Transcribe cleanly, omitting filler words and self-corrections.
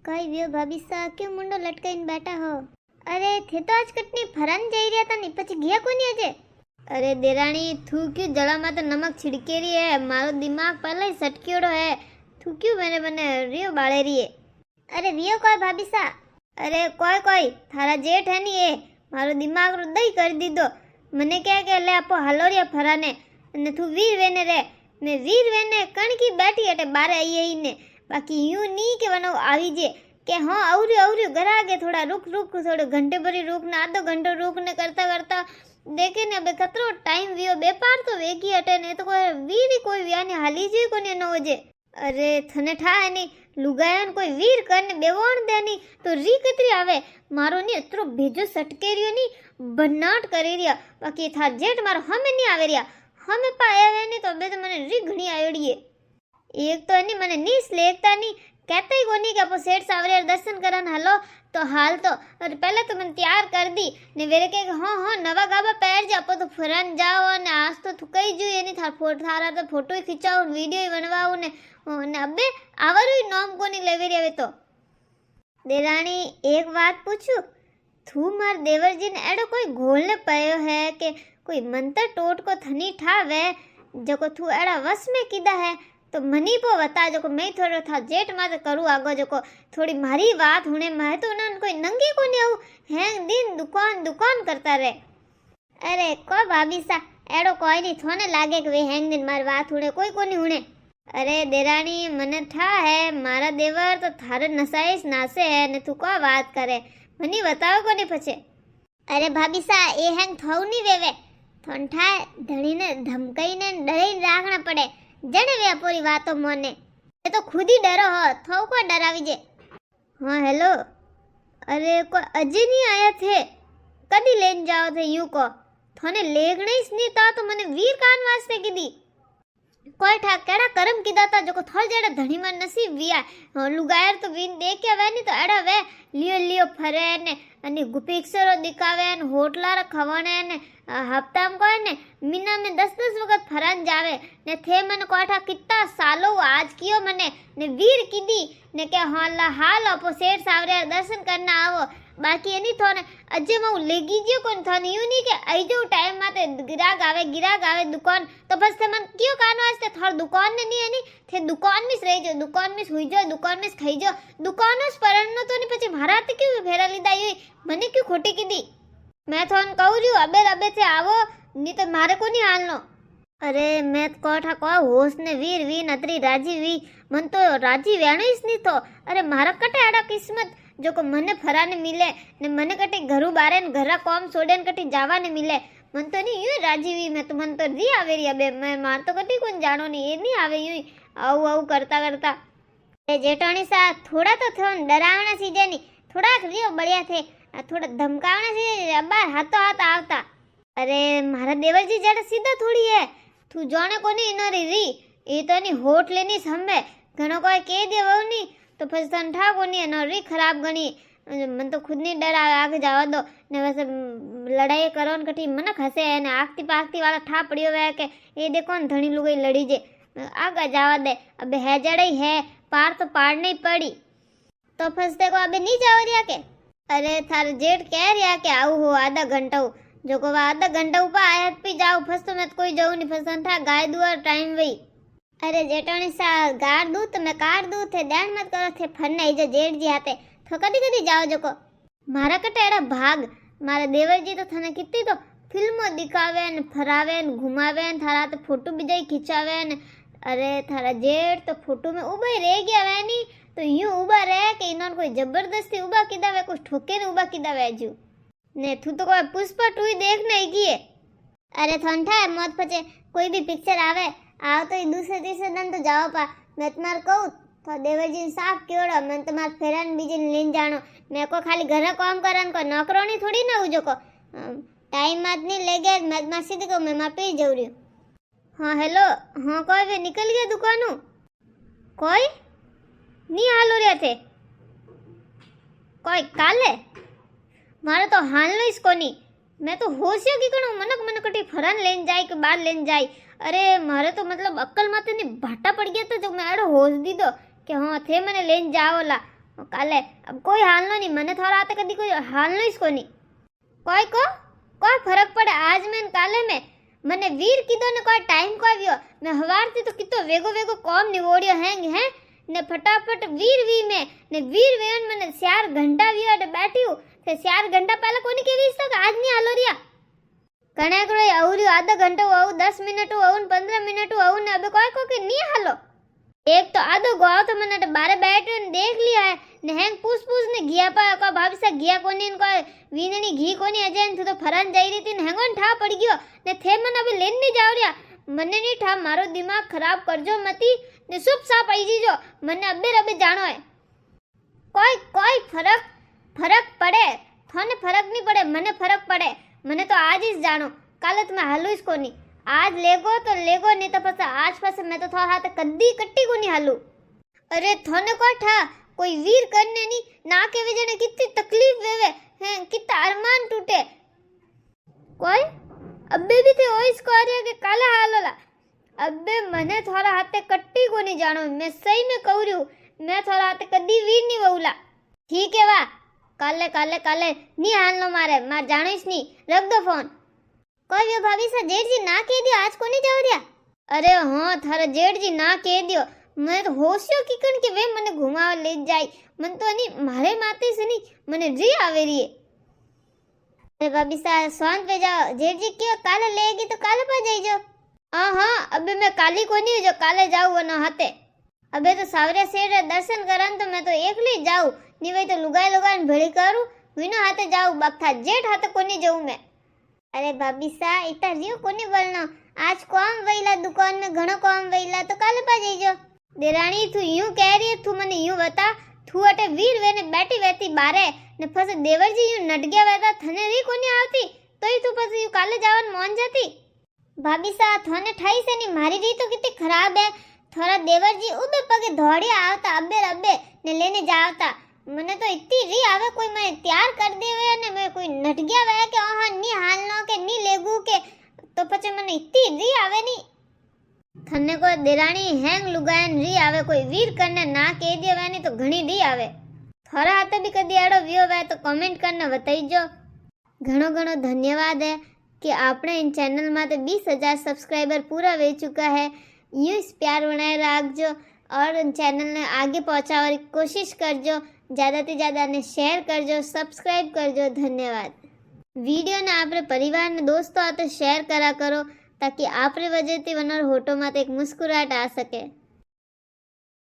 કઈ વ્યો ભાભી સા ક્यों મુંડો લટકાઈને બેઠા હો? અરે થે તો આજ કટની ફરાન જઈ રહ્યા હતા ને પછી ગયા કોની આજે? અરે દેરાણી થू क्यों जड़ा में तो नमक छिड़के रही है, मारो दिमाग पहले ही सटकेड़ो है। थू क्यों मैंने बने रियो बाड़े रही है? अरे वियो कोई भाभी सा? अरे कोई कोई थारा जेठ है नहीं ये मारो दिमाग रो दई कर दी दो। मने क्या के ले आपो हलोरिया फराने ने थू वीर वेने रे मैं वीर वेने कणकी बैठी अटे बारे आई ने बाकी यूं नहीं के वनो आवी जे કે હા આવર્યું ગરાગે થોડા રૂક થોડો ઘંटे ભરી રૂક ને આધો ઘંટો રૂક ને કરતા देखे ने अबे कतरो टाइम वियो बेपार तो वेगी अटे ने तो कोई वीर कोई व्याने हाली जी कोने न होजे। अरे थने ठा नहीं लुगायन कोई वीर करने बेवण देनी तो री कतरी आवे मारो नहीं अतरो भेजो सटके रियो नहीं बनाट करे रिया बाकी था जेठ मारो हमें नहीं आवे रिया हमें पाया वे नहीं तो अबे तो मैंने री घणी आयोड़ी है। एक तो नहीं मैंने नीस लेखता नहीं कहते ही कोनी कि आपो सेठ सावरिया दर्शन करन हलो तो हाल तो और पहले तो मैंने तैयार कर दी ने वेरे के हाँ नवा गाबा पैर जा आपो तो फरन जाओ ने आज तो थुकई जो ये नहीं थारा तो फोटो ही खिंचाओ वीडियो ही बनवाओ ने अबे आवरू नॉम कोनी लेवे रे तो। देराणी एक बात पूछू थू मार देवरजी ने एडो कोई घोल ने पयो है कि कोई मंत्र टोट को थनी ठावे जो थू एड़ा वस में कीदा है तो मनी पो बता जो को मैं थोड़ा था जेठ मात करूँ आगो जो को थोड़ी मारी बात होने में तो ना कोई नंगी को नहीं आऊँ हैं दिन दुकान करता रहे। अरे को भाभी सा एडो कोई नहीं थोने लागे कि वे हैंग दिन मार बात होने कोई को नहीं होने। अरे देराणी मने ठा है मारा देवर तो थारे नसाइस नासे है ने तू को बात करे मनी बताओ को नहीं पछे। अरे भाभी सा ये हैंग थौ नहीं वेवे थोन ठा धड़ी ने धमकाई ने डराई राखना पड़े जने वे पूरी बातों मोने ये तो खुद ही डरो हो थो को डरावी जे। हाँ हेलो अरे को अजय नहीं आया थे कदी लेन जाओ थे यू को थोने लेगणे नहीं था तो मने वीर कान वास्ते कीधी कोई ठा केड़ा करम कीधा था जो को थोड़ जड़ा धनी मन नसीब विया लुगायर तो वीन देख के वे नहीं तो एड़ा वे लियो फरे ने अनि गुपिक्सरो दिखावे ने होटला रे खवाने ने हफ्ता में कोई ने मीना में 10-10 वक्त फरन जावे ने थे मन कोठा कितना सालो आज कियो मने ने वीर कीधी ने के हाल आपो सेठ सावरे दर्शन करना आवो बाकी एनी थोने अजे मऊ लेगी जियो कोन थने यूं नहीं के आई जो टाइम माते गिराक आवे दुकान तो बस ते मन कियो कान वास्ते थोर दुकान ने नहीं एनी थे दुकान में रह जो दुकान में हुई जो दुकान में खाई जो दुकान में परनो तो नहीं पछी मारा ते क्यों फेरा लीधा हुई मने क्यों खोटी कीधी मैं थोन कहू रही अबे से आवो नहीं तो मारे को नहीं हालनो। अरे मैं कोठा को होश ने वीर नतरी राजी वी मन तो राजी वेणीस नहीं तो अरे मारा कटे आड़ा किस्मत जो को मने फराने मिले ने मने कटे घरू बारे ने घरा कॉम सोडे ने कटे जावा ने मिले मन तो नहीं यूं राजी वी मैं तो मन तो री आवे री अबे मैं मार तो कटी कोन जानो नहीं ये नहीं आवे यूं आऊ करता ए जेठाणी सा थोड़ा तो थोन डरावना सीजे नहीं थोड़ा रियो बढ़िया थे थोड़ा धमकावना सीजे अब्बा हाथों हाथ आवता। अरे मारा देवरजी जड़ा सीधा थोड़ी है तू जाने को नहीं इनो री ये तो नहीं होठ लेनी संभे घणो कोई कह दे वो नहीं तो फिर संठा को नहीं है री खराब गणी मन तो खुद नहीं डर आगे जावा दो ने वैसे लड़ाई करो न कठी मन हसे ने आगती पागती वाला ठा पड़ियो वे के ये देखो न धणी लुगाई लड़ी जे आगे जावा दे अबे है जड़ई है पार तो पाड़नी पड़ी तो फंसते को अबे नहीं जाओ रिया के। अरे थारे जेठ कह रिया के आऊ हो आधा घंटा जो को आधा घंटा ऊपर आया पी जाओ फस तो मैं कोई जाऊँ नहीं फसन था गाय दुआ टाइम वही। अरे जेठाणी सा गाड़ दू तो मैं काट दू थे ध्यान मत करो थे फन नहीं जो जेठ जी आते तो कदी जाओ जो को मारा कटेड़ा भाग मारा देवर जी तो थाने कितनी तो फिल्मों दिखावे न फरावे न घुमावे न थारा तो फोटो भी जाई खिंचावे न। अरे थारा जेठ तो फोटो में उबा ही रह गया वे नहीं तो यूं उबा रहे कि इन्होंने कोई जबरदस्ती उबा कीधा वे कुछ ठोके ने उबा कीधा वे जू ने तू तो कोई पुष्पा 2 देखने ही की है। अरे थोंठा मौत पचे कोई भी पिक्चर आवे आओ तो दूसरे तीसरे दिन तो जाओ पा मैं तुम्हारे कहूँ तो देवरजी साफ क्योड़ो मैं तुम्हारे फेरन बीजे लेन जानो मैं को खाली घर काम करन को नौकरोनी थोड़ी ना हो जो को टाइम मत नहीं लेगे मैं तुम्हारे सीधे को मैं मां पी जाऊ रही। हाँ हेलो हाँ कोई भी निकल गया दुकानों कोई नहीं हालो रहे थे कोई काले मारे तो हाल इसको नहीं मैं तो होशिया की कणो मनक कटी फरन लेन जाए के बाहर लेन जाए। अरे मारे तो मतलब अक्ल माते ने भाटा पड़ गया था जो मैं एड़ो होश दी दो कि हाँ थे मैंने लेन जाओला काले अब कोई हाल नहीं मने थोड़ा आते कदी कोई हाल नहीं इसको नहीं कोई फरक पड़े आज में काले में मने वीर कीधो ने कोई टाइम को आव्यो मैं हवारती तो कितो वेगो वेगो कॉम निवोड़ियो हैंग है ने फटाफट वीर वी में ने वीर वेन मने 4 घंटा वी अटे बैठी हूं ते 4 घंटा पहले कोनी केवी तक आज नहीं हालो रिया कणे कोई आउरी आधा घंटा आउ 10 मिनट आउ 15 मिनट आउ ने अबे कोई के नहीं हालो एक तो आधो गाँव तो मैंने बारे बैठे ने देख लिया है ने हैंग पूछ ने घिया पा को भाभी सा घिया कोनी को वीननी घी कोनी अजय तू तो फरान जाई रही थी ने हैंगोन ठा पड़ गयो ने थे मन अबे लेन नहीं जाव रिया मने नहीं ठा मारो दिमाग खराब करजो मती ने सुप साप आई जीजो मने अबे जानो है कोई फरक पड़े थाने फरक नहीं पड़े मने फरक पड़े मने तो आज ही जानो काले तुम्हें हालू इसको नहीं आज लेगो तो लेगो नहीं तो पसा आज पासे मैं तो थोड़ा हाथ कद्दी कट्टी को नहीं हालू अरे थाने को ठा कोई वीर करने नहीं ना के वजह ने कितनी तकलीफ वेवे हैं कितना अरमान टूटे कोई अबे भी थे ओइस को आ रहा के काला हालोला अबे मने थोड़ा हाथे कट्टी को नहीं जानो मैं सही में कहू रही हूं मैं थोड़ा हाथे कद्दी वीर नहीं वहुला ठीक है वाह काले नहीं हालनो मारे मार जानिस नहीं रख दो फोन कोई यो भाभी सा जेठ जी ना कह दियो आज को नहीं जाओ रिया अरे हाँ थारा जेठ जी ना कह दियो मैं तो होशियो किकन के वे मने घुमावा ले जाई मन तो नहीं मारे माते से नहीं मने जी आवे रही है अरे भाभी सा शांत पे जाओ जेठ जी क्यों काले लेगी तो काले पा जाई जो हाँ अबे मैं काली को नहीं जो काले जाऊ वो ना हाथे अबे तो सावरे सेठ दर्शन करन तो मैं तो एकली जाऊ नहीं वही तो लुगाई भेड़ी करू विनो हाथे जाऊ बक्था जेठ हाथे को नहीं जाऊ मैं अरे भाभी सा इतना रियो कोनी बोलना आज कौन वहीला दुकान में घणो कौन वहीला तो काले पा जाइजो देराणी तू यूं कह रही है तू मने यूं बता तू अटे वीर वेने बैठी वेती बारे ने फसे देवर जी यूं नट गया वेता थने री कोनी आवती तोय तू फसे यूं काले जावन मोन जाती भाभी सा थने ठाई से नहीं मारी री तो कितनी खराब है थोड़ा देवर जी उबे पगे दौड़िया आवता अबे ने लेने जावता मने तो इतनी री आवे कोई मैं तैयार कर देवे ने मैं कोई नट गया वे के हां नी हालनो के नी लेगू के तो पछे मने इतनी री आवे नी थने को देराणी हैंग लुगायन री आवे कोई वीर करने ना कह देवे नी तो घणी री आवे थोड़ा हाथे भी कदी आड़ो वियो वे तो कमेंट करने बताईजो घणो धन्यवाद है कि आपने इन चैनल में तो 20,000 सब्सक्राइबर पूरा वे चुका है यूं प्यार बनाए रखजो और चैनल ने आगे पहुंचाने की कोशिश करजो ज़्यादा से ज़्यादा ने शेयर करजो सब्सक्राइब करजो धन्यवाद वीडियो ने आपरे परिवार ने दोस्तों आते शेयर करा करो ताकि आपरे वजह थी वनर होटो में एक मुस्कुराहट आ सके।